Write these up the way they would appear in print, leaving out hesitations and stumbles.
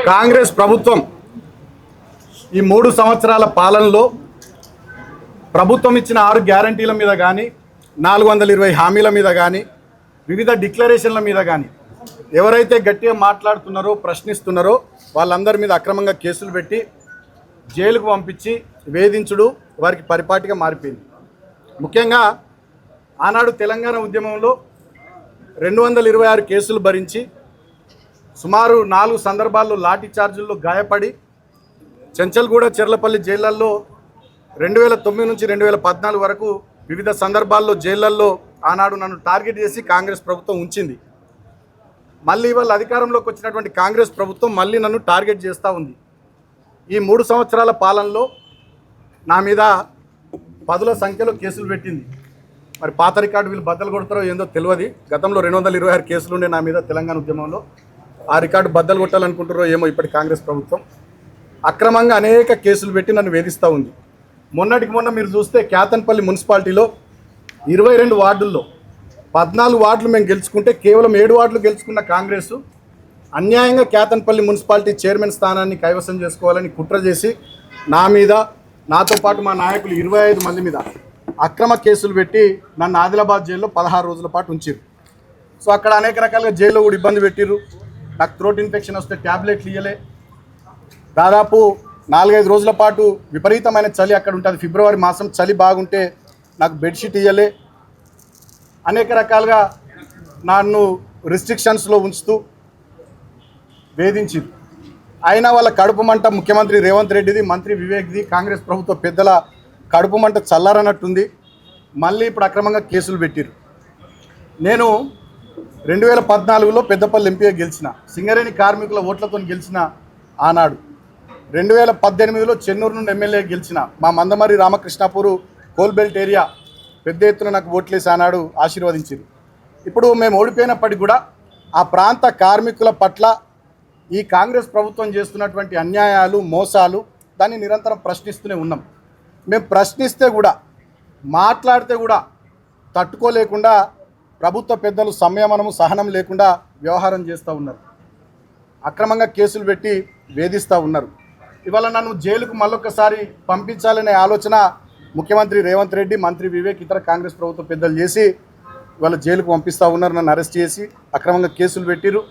కాంగ్రెస్ ప్రభుత్వం ఈ 3 సంవత్సరాల పాలనలో ప్రభుత్వం ఇచ్చిన 6 గ్యారంటీల మీద కానీ 420 హామీల మీద కానీ వివిధ డిక్లరేషన్ల మీద కానీ ఎవరైతే గట్టిగా మాట్లాడుతున్నారో ప్రశ్నిస్తున్నారో వాళ్ళందరి మీద అక్రమంగా కేసులు పెట్టి జైలుకు పంపించి వేధించుడు వారికి పరిపాటిగా మారిపోయింది. ముఖ్యంగా ఆనాడు తెలంగాణ ఉద్యమంలో 226 కేసులు భరించి సుమారు 4 సందర్భాల్లో లాఠీ చార్జీల్లో గాయపడి చెంచల్గూడ చెర్లపల్లి జైళ్లలో 2009 నుంచి 2014 వరకు వివిధ సందర్భాల్లో జైళ్లలో ఆనాడు నన్ను టార్గెట్ చేసి కాంగ్రెస్ ప్రభుత్వం ఉంచింది. మళ్ళీ వాళ్ళ అధికారంలోకి వచ్చినటువంటి కాంగ్రెస్ ప్రభుత్వం మళ్ళీ నన్ను టార్గెట్ చేస్తూ ఉంది. ఈ 3 సంవత్సరాల పాలనలో నా మీద పదుల సంఖ్యలో కేసులు పెట్టింది. మరి పాత రికార్డు వీళ్ళు బద్దలు కొడతారో ఏందో తెలియదు. గతంలో 226 కేసులు ఉండే నా మీద తెలంగాణ ఉద్యమంలో. ఆ రికార్డు బద్దలు కొట్టాలనుకుంటారో ఏమో ఇప్పటి కాంగ్రెస్ ప్రభుత్వం. అక్రమంగా అనేక కేసులు పెట్టి నన్ను వేధిస్తూ ఉంది. మొన్నటికి మొన్న మీరు చూస్తే కేతన్పల్లి మున్సిపాలిటీలో 22 వార్డుల్లో 14 వార్డులు మేము గెలుచుకుంటే కేవలం 7 వార్డులు గెలుచుకున్న కాంగ్రెస్ అన్యాయంగా కేతన్పల్లి మున్సిపాలిటీ చైర్మన్ స్థానాన్ని కైవసం చేసుకోవాలని కుట్ర చేసి నా మీద, నాతో పాటు మా నాయకులు 25 మంది మీద అక్రమ కేసులు పెట్టి నన్ను ఆదిలాబాద్ జైల్లో 16 రోజుల పాటు ఉంచారు. సో అక్కడ అనేక రకాలుగా జైల్లో కూడా ఇబ్బంది పెట్టిర్రు. నాకు థ్రోట్ ఇన్ఫెక్షన్ వస్తే ట్యాబ్లెట్లు ఇవ్వలే. దాదాపు 4-5 రోజుల పాటు విపరీతమైన చలి అక్కడ ఉంటుంది. ఫిబ్రవరి మాసం చలి బాగుంటే నాకు బెడ్షీట్ ఇవ్వలే. అనేక రకాలుగా నన్ను రిస్ట్రిక్షన్స్లో ఉంచుతూ వేధించింది. అయినా వాళ్ళ కడుపు మంట ముఖ్యమంత్రి రేవంత్ రెడ్డిది, మంత్రి వివేక్ది, కాంగ్రెస్ ప్రభుత్వ పెద్దల కడుపు మంట చల్లారనట్టుంది. మళ్ళీ ఇప్పుడు అక్రమంగా కేసులు పెట్టిరు. నేను 2014లో పెద్దపల్లి ఎంపీగా గెలిచిన, సింగరేణి కార్మికుల ఓట్లతో గెలిచిన. ఆనాడు 2018లో చెన్నూరు నుండి ఎమ్మెల్యే గెలిచిన. మా మందమరి రామకృష్ణాపూర్ కోల్బెల్ట్ ఏరియా పెద్ద ఎత్తున నాకు ఓట్లేసి ఆనాడు ఆశీర్వదించారు. ఇప్పుడు మేము ఓడిపోయినప్పటికీ కూడా ఆ ప్రాంత కార్మికుల పట్ల ఈ కాంగ్రెస్ ప్రభుత్వం చేస్తున్నటువంటి అన్యాయాలు, మోసాలు దాన్ని నిరంతరం ప్రశ్నిస్తూనే ఉన్నాం. మేము ప్రశ్నిస్తే కూడా, మాట్లాడితే కూడా తట్టుకోలేకుండా ప్రభుత్వ పెద్దలు సంయమనము, సహనం లేకుండా వ్యవహారం చేస్తూ ఉన్నారు. అక్రమంగా కేసులు పెట్టి వేధిస్తూ ఉన్నారు. ఇవాళ నన్ను జైలుకు మళ్ళొక్కసారి పంపించాలనే ఆలోచన ముఖ్యమంత్రి రేవంత్ రెడ్డి, మంత్రి వివేక్, ఇతర కాంగ్రెస్ ప్రభుత్వ పెద్దలు చేసి ఇవాళ జైలుకు పంపిస్తూ ఉన్నారు. నన్ను అరెస్ట్ చేసి అక్రమంగా కేసులు పెట్టిరు.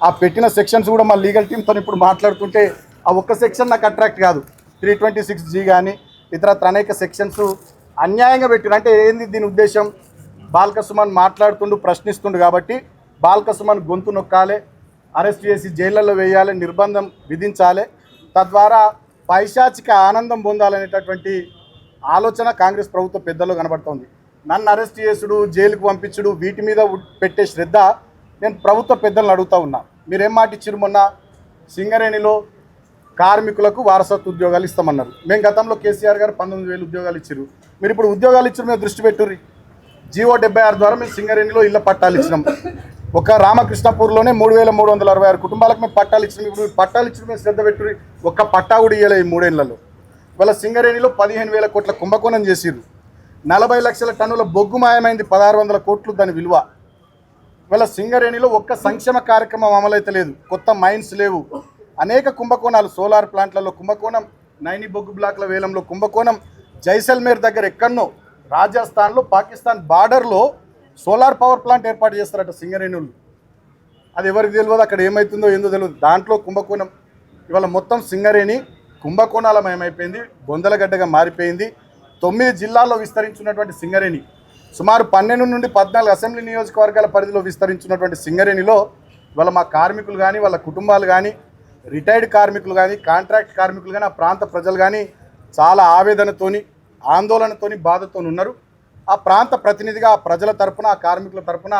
ఆ పెట్టిన సెక్షన్స్ కూడా మా లీగల్ టీంతో ఇప్పుడు మాట్లాడుతుంటే ఆ ఒక్క సెక్షన్ నాకు అట్రాక్ట్ కాదు. 326G కానీ ఇతర అనేక సెక్షన్స్ అన్యాయంగా పెట్టిరు. అంటే ఏంది దీని ఉద్దేశం? బాల్క సుమన్ మాట్లాడుతుండు, ప్రశ్నిస్తుండు కాబట్టి బాల్క సుమన్ గొంతు నొక్కాలి, అరెస్ట్ చేసి జైళ్ళల్లో వేయాలి, నిర్బంధం విధించాలి, తద్వారా పైశాచిక ఆనందం పొందాలనేటటువంటి ఆలోచన కాంగ్రెస్ ప్రభుత్వ పెద్దల్లో కనబడుతోంది. నన్ను అరెస్ట్ చేసుడు, జైలుకు పంపించుడు, వీటి మీద పెట్టే శ్రద్ధ నేను ప్రభుత్వ పెద్దలను అడుగుతూ ఉన్నా. మీరేం మాట ఇచ్చారు? మొన్న సింగరేణిలో కార్మికులకు వారసత్వ ఉద్యోగాలు ఇస్తామన్నారు. మేము గతంలో కేసీఆర్ గారు 19,000 ఉద్యోగాలు ఇచ్చారు. మీరు ఇప్పుడు ఉద్యోగాలు ఇచ్చారు మీద దృష్టి పెట్టుర్రి. జీవో 76 ద్వారా మేము సింగరేణిలో ఇళ్ల పట్టాలు ఇచ్చినాం. ఒక రామకృష్ణపూర్లోనే 3,366 కుటుంబాలకు మేము పట్టాలు ఇచ్చినాం. ఇప్పుడు పట్టాలు ఇచ్చిన మీద శ్రద్ధ పెట్టుర్రి. ఒక్క పట్టా కూడా ఇవ్వలేదు ఈ 3 ఏళ్లలో. ఇవాళ సింగరేణిలో 15,000 కోట్ల కుంభకోణం చేసిర్రు. 40 లక్షల టన్నుల బొగ్గు మాయమైంది, 1,600 కోట్లు దాని విలువ. ఇవాళ సింగరేణిలో ఒక్క సంక్షేమ కార్యక్రమం అమలైతే లేదు. కొత్త మైన్స్ లేవు. అనేక కుంభకోణాలు, సోలార్ ప్లాంట్లలో కుంభకోణం, నైని బొగ్గు బ్లాక్ల వేలంలో కుంభకోణం, జైసల్మేర్ దగ్గర ఎక్కడనో రాజస్థాన్లో పాకిస్తాన్ బార్డర్లో సోలార్ పవర్ ప్లాంట్ ఏర్పాటు చేస్తారట సింగరేణులు. అది ఎవరికి తెలియదు, అక్కడ ఏమవుతుందో ఏందో తెలియదు. దాంట్లో కుంభకోణం. ఇవాళ మొత్తం సింగరేణి కుంభకోణాలమయమైపోయింది, బొందలగడ్డగా మారిపోయింది. 9 జిల్లాల్లో విస్తరించున్నటువంటి సింగరేణి, సుమారు 12 నుండి 14 అసెంబ్లీ నియోజకవర్గాల పరిధిలో విస్తరించినటువంటి సింగరేణిలో ఇవాళ మా కార్మికులు కానీ, వాళ్ళ కుటుంబాలు కానీ, రిటైర్డ్ కార్మికులు కానీ, కాంట్రాక్ట్ కార్మికులు కానీ, ఆ ప్రాంత ప్రజలు కానీ చాలా ఆవేదనతోని, ఆందోళనతోని, బాధతో ఉన్నారు. ఆ ప్రాంత ప్రతినిధిగా ఆ ప్రజల తరపున, ఆ కార్మికుల తరపున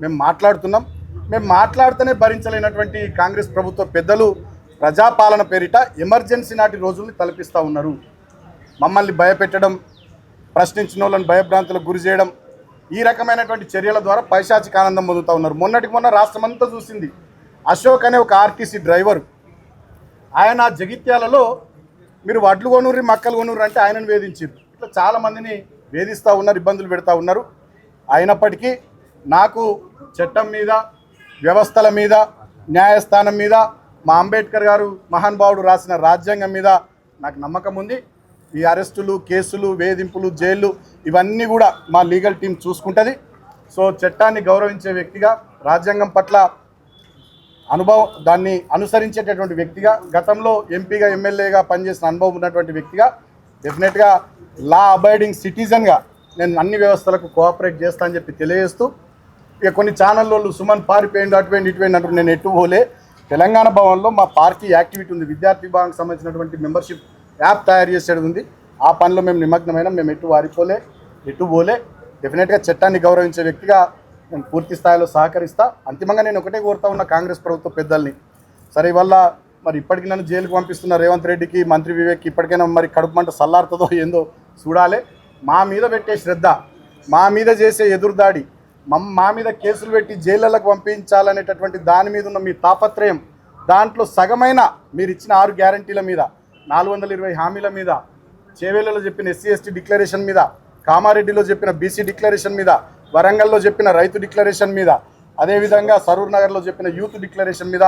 మేము మాట్లాడుతున్నాం. మేము మాట్లాడితేనే భరించలేనటువంటి కాంగ్రెస్ ప్రభుత్వ పెద్దలు ప్రజాపాలన పేరిట ఎమర్జెన్సీ నాటి రోజుల్ని తలపిస్తూ ఉన్నారు. మమ్మల్ని భయపెట్టడం, ప్రశ్నించిన వాళ్ళని భయభ్రాంతులకు గురి చేయడం, ఈ రకమైనటువంటి చర్యల ద్వారా పైశాచిక ఆనందం పొందుతూ ఉన్నారు. మొన్నటికి మొన్న రాష్ట్రమంతా చూసింది. అశోక్ అనే ఒక ఆర్టీసీ డ్రైవర్, ఆయన జగిత్యాలలో మీరు వడ్లు కొనుర్రి, మక్కలు కొనుర్రి అంటే ఆయనను వేధించారు. ఇట్లా చాలామందిని వేధిస్తూ ఉన్నారు, ఇబ్బందులు పెడతా ఉన్నారు. అయినప్పటికీ నాకు చట్టం మీద, వ్యవస్థల మీద, న్యాయస్థానం మీద, మా అంబేద్కర్ గారు మహానుభావుడు రాసిన రాజ్యాంగం మీద నాకు నమ్మకం ఉంది. ఈ అరెస్టులు, కేసులు, వేధింపులు, జైళ్ళు ఇవన్నీ కూడా మా లీగల్ టీం చూసుకుంటుంది. సో చట్టాన్ని గౌరవించే వ్యక్తిగా, రాజ్యాంగం పట్ల దాన్ని అనుసరించేటటువంటి వ్యక్తిగా, గతంలో ఎంపీగా ఎమ్మెల్యేగా పనిచేసిన అనుభవం ఉన్నటువంటి వ్యక్తిగా, డెఫినెట్గా లా అబైడింగ్ సిటిజన్గా నేను అన్ని వ్యవస్థలకు కోఆపరేట్ చేస్తా అని చెప్పి తెలియజేస్తూ, ఇక కొన్ని ఛానల్లో సుమన్ పారిపోయింది, అటుపోయింది, ఇటుపోయింది అంటూ నేను ఎటు పోలే. తెలంగాణ భవన్లో మా పార్టీ యాక్టివిటీ ఉంది, విద్యార్థి విభాగానికి సంబంధించినటువంటి మెంబర్షిప్ యాప్ తయారు చేసేది ఉంది. ఆ పనిలో మేము నిమగ్నమైన, మేము ఎటు పోలే. డెఫినెట్గా చట్టాన్ని గౌరవించే వ్యక్తిగా నేను పూర్తి స్థాయిలో సహకరిస్తా. అంతిమంగా నేను ఒకటే కోరుతా ఉన్న కాంగ్రెస్ ప్రభుత్వ పెద్దల్ని, సరే ఇవల్ల మరి ఇప్పటికి నన్ను జైలుకు పంపిస్తున్న రేవంత్ రెడ్డికి, మంత్రి వివేక్కి ఇప్పటికైనా మరి కడుపు మంట సల్లారుతుందో ఏందో చూడాలి. మా మీద పెట్టే శ్రద్ధ, మా మీద చేసే ఎదురుదాడి, మా మీద కేసులు పెట్టి జైళ్ళకు పంపించాలనేటటువంటి దాని మీద ఉన్న మీ తాపత్రయం, దాంట్లో సగమైన మీరు ఇచ్చిన 6 గ్యారంటీల మీద, 420 హామీల మీద, చేవేళ్లలో చెప్పిన ఎస్సీ ఎస్టీ డిక్లరేషన్ మీద, కామారెడ్డిలో చెప్పిన బీసీ డిక్లరేషన్ మీద, వరంగల్లో చెప్పిన రైతు డిక్లరేషన్ మీద, అదేవిధంగా సరూర్ నగర్లో చెప్పిన యూత్ డిక్లరేషన్ మీద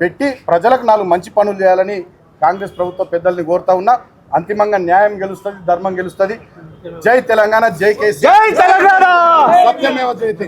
పెట్టి ప్రజలకు 4 మంచి పనులు చేయాలని కాంగ్రెస్ ప్రభుత్వ పెద్దల్ని కోరుతా ఉన్నా. అంతిమంగా న్యాయం గెలుస్తుంది, ధర్మం గెలుస్తుంది. జై తెలంగాణ, జై కేసీఆర్, జై తెలంగాణ, సత్యమేవ జయతే.